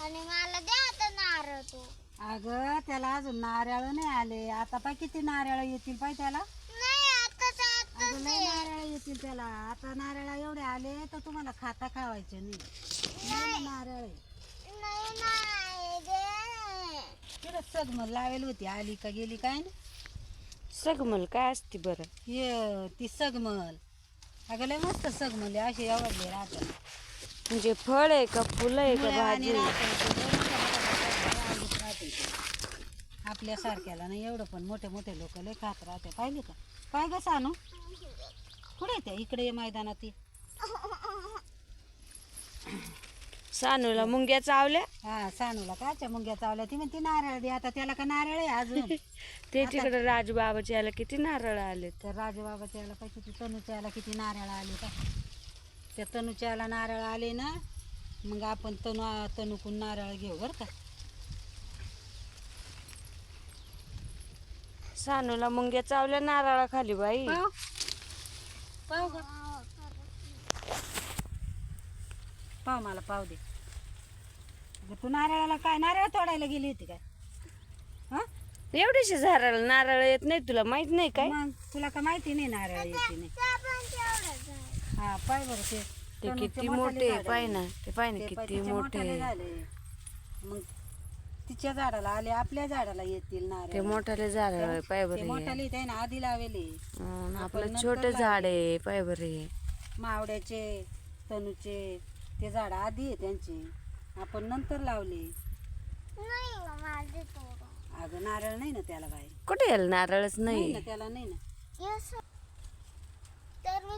आणि मला द्या आता नारळ तो. अगं त्याला अजून नारळ नाही आले. आता पाय किती नारळ येतील पाय त्याला. नाही आताच अगं लय नारळ येतील त्याला. आता नारळ एवढे आले तर तुम्हाला खाता खावायचे नाही. लय नारळ आहे. नाही दे. तिला सगमल लावेल होती, आली का गेली काय ना. सगमल काय असते बरं? ये ती सगमल. अगं लय मस्त सगमल आहे, अशी आवडली राहतात. म्हणजे फळ आहे का फुलं आहे का मुळ्या आणि भाजी? राहतात. लय मोठ्या मोठ्या लोकांना राहते ते. आपल्यासारख्याला नाही एवढं, पण मोठे मोठे लोक लय खात राहते. पाहिली का काय ग सानू? कुठे त्या इकडे ये मैदानात ये. सानूला मुंग्या चावल्या. हा सानूला काच्या मुंग्या चावल्या. ती म्हणते नारळ दे. आता त्याला का नारळ आहे अजून. ते तिकडे राजबाबाच्या याला किती नारळ आले. तर राजबाबाच्या याला पाहिजे, किती तनूच्या याला किती नारळ आले का. त्या तनूच्या याला नारळ आले ना, मग आपण तनूकून नारळ घेऊ बरं का. सानूला मुंग्या चावल्या नारळा खाली बाई. पाव ग पाव, मला पाव दे. अगं तू नारळाला काय नारळ तोडायला गेली होती काय? हा एवढीशी झाडाला नारळ येत नाही, तुला माहित नाही काय? मग तुला का माहिती नाही नारळ येते नाही. हा पाय बरं ते ते तनूचे किती मोठाले मोठे झाड पाय आहे. ना, ते पाय ना ते पाय किती तिचे मोठाले मोठे. झाले. मग तिच्या झाडाला आले, आपल्या झाडाला येतील नारळ. ते मोठाले झाड आहे पाय ते बरे. मोठाले ते ना आधी लावेले. आपलं छोटे झाड आहे पाय बरे. मावड्याचे तनूचे ते झाड आधी आहे त्यांचे, आपण नंतर लावले. अगं नारळ नाही ना त्याला बाहेर. कुठे यायला नारळच नाही नाही. ना त्याला, नाही ना. तर मी